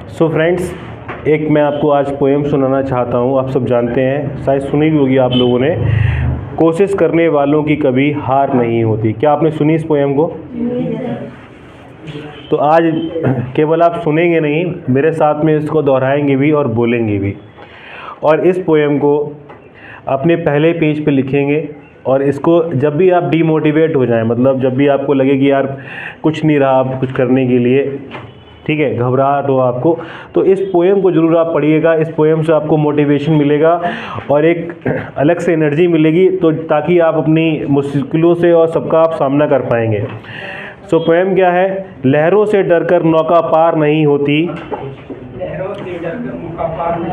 So friends, एक मैं आपको आज पोएम सुनाना चाहता हूँ। आप सब जानते हैं, शायद सुनी भी होगी आप लोगों ने, कोशिश करने वालों की कभी हार नहीं होती। क्या आपने सुनी इस पोएम को? तो आज केवल आप सुनेंगे नहीं, मेरे साथ में इसको दोहराएंगे भी और बोलेंगे भी। और इस पोएम को अपने पहले पेज पे लिखेंगे और इसको जब भी आप डीमोटिवेट हो जाएं, मतलब जब भी आपको लगे कि यार कुछ नहीं रहा आप कुछ करने के लिए, ठीक है, घबराहट हो आपको, तो इस पोएम को ज़रूर आप पढ़िएगा। इस पोएम से आपको मोटिवेशन मिलेगा और एक अलग से एनर्जी मिलेगी, तो ताकि आप अपनी मुश्किलों से और सबका आप सामना कर पाएंगे। सो पोएम क्या है? लहरों से डरकर नौका पार नहीं होती।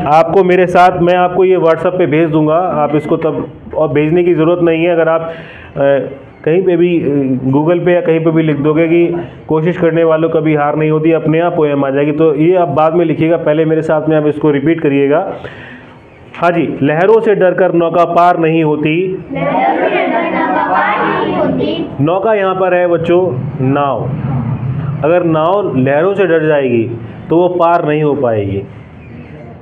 आपको मेरे साथ, मैं आपको ये व्हाट्सएप पे भेज दूंगा, आप इसको तब, और भेजने की ज़रूरत नहीं है। अगर आप कहीं पे भी गूगल पे या कहीं पे भी लिख दोगे कि कोशिश करने वालों कभी हार नहीं होती, अपने आप पोएम आ जाएगी। तो ये आप बाद में लिखिएगा, पहले मेरे साथ में आप इसको रिपीट करिएगा। हाँ जी, लहरों से डरकर नौका पार नहीं होती। नौका यहाँ पर है बच्चों नाव। अगर नाव लहरों से डर जाएगी तो वो पार नहीं हो पाएगी।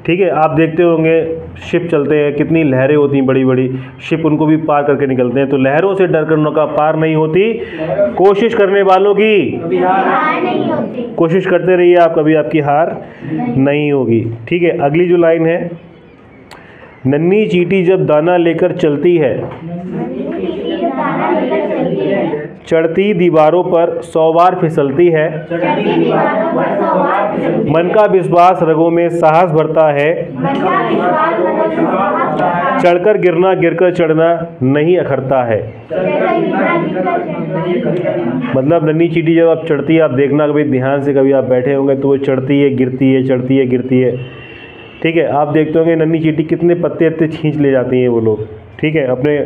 ठीक है, आप देखते होंगे शिप चलते हैं, कितनी लहरें होती हैं, बड़ी बड़ी शिप, उनको भी पार करके निकलते हैं। तो लहरों से डरकर नौका पार नहीं होती, कोशिश करने वालों की हार नहीं होती। कोशिश करते रहिए आप, कभी आपकी हार नहीं होगी। ठीक है, अगली जो लाइन है, नन्ही चींटी जब दाना लेकर चलती है, चढ़ती दीवारों पर 100 बार फिसलती है, मन का विश्वास रगों में साहस भरता है, चढ़कर गिरना गिरकर चढ़ना नहीं अखरता है। मतलब नन्ही चींटी जब आप चढ़ती है, आप देखना कभी ध्यान से, कभी आप बैठे होंगे तो वो चढ़ती है गिरती है, चढ़ती है गिरती है। ठीक है, आप देखते होंगे नन्ही चींटी कितने पत्ते पत्ते खींच ले जाती हैं वो लोग। ठीक है, अपने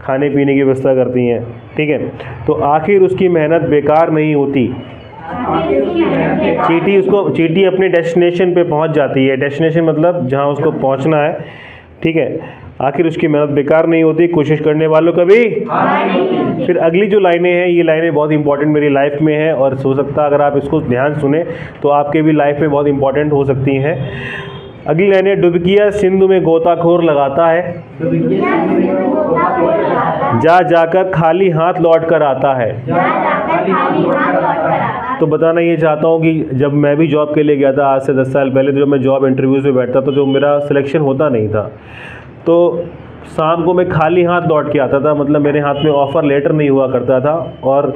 खाने पीने की व्यवस्था करती हैं। ठीक है, तो आखिर उसकी मेहनत बेकार नहीं होती। चींटी अपने डेस्टिनेशन पे पहुंच जाती है। डेस्टिनेशन मतलब जहां उसको पहुंचना है। ठीक है, आखिर उसकी मेहनत बेकार नहीं होती, कोशिश करने वालों कभी। फिर अगली जो लाइनें हैं, ये लाइनें बहुत इंपॉर्टेंट मेरी लाइफ में है, और हो सकता है अगर आप इसको ध्यान सुने तो आपके भी लाइफ में बहुत इंपॉर्टेंट हो सकती हैं। अगली लाइनें, डुबकिया सिंधु में गोताखोर लगाता है, जा जाकर खाली हाथ लौट कर आता है। तो बताना ये चाहता हूँ कि जब मैं भी जॉब के लिए गया था आज से 10 साल पहले, तो जब मैं जॉब इंटरव्यूज़ में बैठता तो जो मेरा सिलेक्शन होता नहीं था, तो शाम को मैं खाली हाथ लौट के आता था। मतलब मेरे हाथ में ऑफ़र लेटर नहीं हुआ करता था, और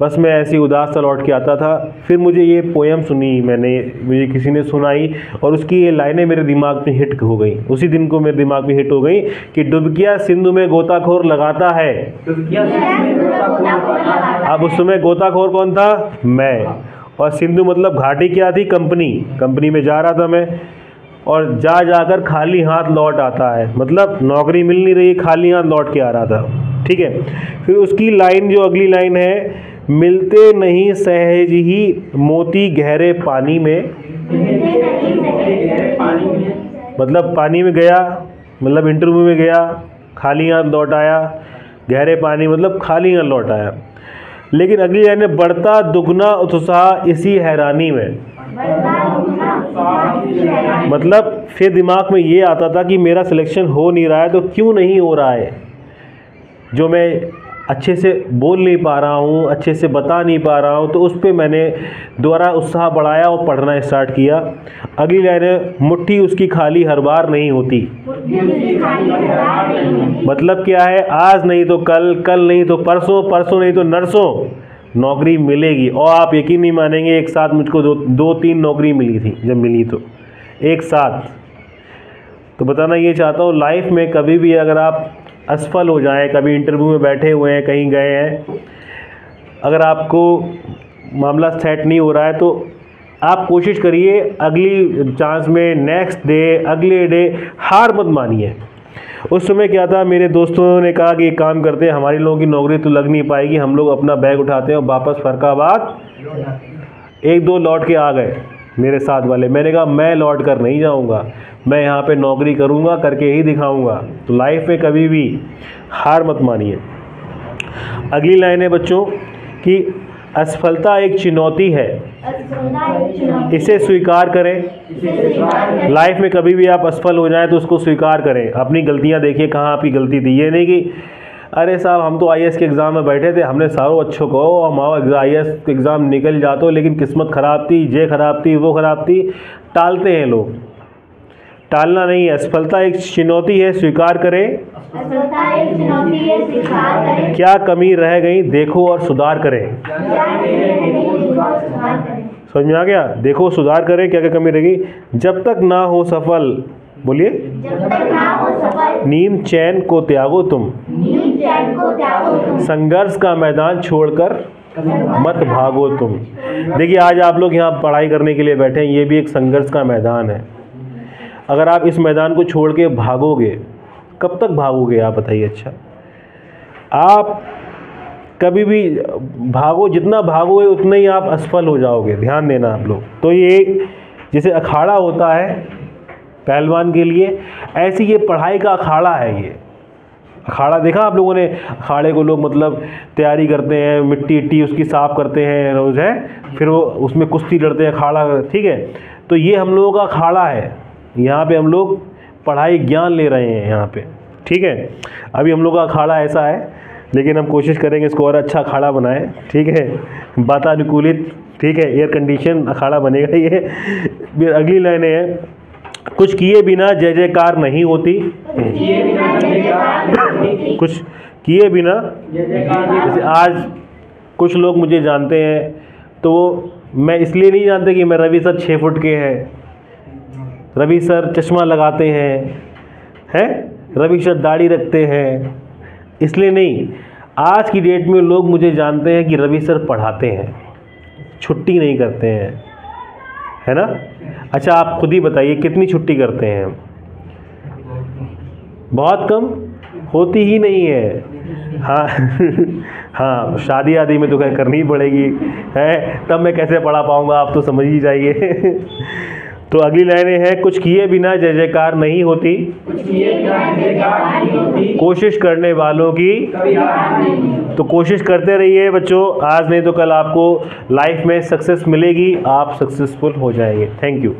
बस मैं ऐसी उदास सा लौट के आता था। फिर मुझे ये पोएम सुनी मैंने, मुझे किसी ने सुनाई, और उसकी ये लाइनें मेरे दिमाग में हिट हो गई। उसी दिन को मेरे दिमाग में हिट हो गई कि डुबकिया सिंधु में गोताखोर लगाता है। अब उस समय गोताखोर कौन था? मैं। और सिंधु मतलब घाटी क्या थी? कंपनी में जा रहा था मैं, और जा जाकर खाली हाथ लौट आता है, मतलब नौकरी मिल नहीं रही, खाली हाथ लौट के आ रहा था। ठीक है, फिर उसकी लाइन जो अगली लाइन है, मिलते नहीं सहज ही मोती गहरे पानी में। मतलब पानी में गया, मतलब इंटरव्यू में गया, खाली हाथ लौट आया। गहरे पानी मतलब खाली हाथ लौट आया। लेकिन अगली लाइन में, बढ़ता दुगना उत्साह इसी हैरानी में। मतलब फिर दिमाग में ये आता था कि मेरा सिलेक्शन हो नहीं रहा है, तो क्यों नहीं हो रहा है? जो मैं अच्छे से बोल नहीं पा रहा हूँ, अच्छे से बता नहीं पा रहा हूँ, तो उस पर मैंने दोबारा उत्साह बढ़ाया और पढ़ना स्टार्ट किया। अगली लाइन है, मुट्ठी उसकी खाली हर बार नहीं होती। मतलब क्या है? आज नहीं तो कल, कल नहीं तो परसों, परसों नहीं तो नरसों नौकरी मिलेगी। और आप यकीन नहीं मानेंगे, एक साथ मुझको दो तीन नौकरी मिली थी, जब मिली तो एक साथ। तो बताना ये चाहता हूँ, लाइफ में कभी भी अगर आप असफल हो जाएं, कभी इंटरव्यू में बैठे हुए हैं, कहीं गए हैं, अगर आपको मामला सेट नहीं हो रहा है, तो आप कोशिश करिए अगली चांस में, नेक्स्ट डे, अगले डे, हार मत मानिए। उस समय क्या था, मेरे दोस्तों ने कहा कि एक काम करते हैं, हमारी लोगों की नौकरी तो लग नहीं पाएगी, हम लोग अपना बैग उठाते हैं और वापस फरखाबाद। 1-2 लौट के आ गए मेरे साथ वाले। मैंने कहा मैं लौट कर नहीं जाऊंगा, मैं यहाँ पे नौकरी करूँगा, करके ही दिखाऊंगा। तो लाइफ में कभी भी हार मत मानिए। अगली लाइन है बच्चों कि असफलता एक चुनौती है, इसे स्वीकार करें। लाइफ में कभी भी आप असफल हो जाएं तो उसको स्वीकार करें, अपनी गलतियां देखिए कहाँ आपकी गलती थी। ये नहीं कि अरे साहब हम तो आईएएस के एग्ज़ाम में बैठे थे, हमने सारों अच्छो कहो, हमारा आईएएस एग्ज़ाम निकल जाते हो, लेकिन किस्मत ख़राब थी, ये ख़राब थी, वो ख़राब थी। टालते हैं लोग, टालना नहीं है। असफलता एक चुनौती है, स्वीकार करें। क्या कमी रह गई देखो और सुधार करें। समझ में आ गया? देखो सुधार करें, क्या क्या कमी रहेगी। जब तक ना हो सफल, बोलिए, नींद चैन को त्यागो तुम, संघर्ष का मैदान छोड़कर मत भागो तुम। देखिए आज आप लोग यहाँ पढ़ाई करने के लिए बैठे हैं, ये भी एक संघर्ष का मैदान है। अगर आप इस मैदान को छोड़ के भागोगे, कब तक भागोगे आप बताइए? अच्छा, आप कभी भी भागो, जितना भागोगे उतना ही आप असफल हो जाओगे, ध्यान देना आप लोग। तो ये जैसे अखाड़ा होता है पहलवान के लिए, ऐसी ये पढ़ाई का अखाड़ा है। ये अखाड़ा देखा आप लोगों ने? अखाड़े को लोग मतलब तैयारी करते हैं, मिट्टी इट्टी उसकी साफ़ करते हैं रोज़, है, फिर वो उसमें कुश्ती लड़ते हैं, अखाड़ा, ठीक है। तो ये हम लोगों का अखाड़ा है, यहाँ पे हम लोग पढ़ाई ज्ञान ले रहे हैं यहाँ पे, ठीक है। अभी हम लोग का अखाड़ा ऐसा है, लेकिन हम कोशिश करेंगे इसको और अच्छा अखाड़ा बनाएं, ठीक है, वातानुकूलित, ठीक है, एयर कंडीशन अखाड़ा बनेगा ये। फिर अगली लाइनें हैं, कुछ किए बिना जय जयकार नहीं होती, कुछ किए बिना, जैसे आज कुछ लोग मुझे जानते हैं तो मैं इसलिए नहीं जानते कि मैं रवि सर 6 फुट के हैं, रवि सर चश्मा लगाते हैं, रवि सर दाढ़ी रखते हैं, इसलिए नहीं। आज की डेट में लोग मुझे जानते हैं कि रवि सर पढ़ाते हैं, छुट्टी नहीं करते हैं, है ना। अच्छा आप खुद ही बताइए कितनी छुट्टी करते हैं? बहुत कम, होती ही नहीं है। हाँ हाँ, शादी आदि में तो खैर करनी ही पड़ेगी, है, तब मैं कैसे पढ़ा पाऊँगा, आप तो समझ ही जाइए। तो अगली लाइनें हैं, कुछ किए बिना जय जयकार नहीं होती, कोशिश करने वालों की। तो कोशिश करते रहिए बच्चों, आज नहीं तो कल आपको लाइफ में सक्सेस मिलेगी, आप सक्सेसफुल हो जाएंगे। Thank you.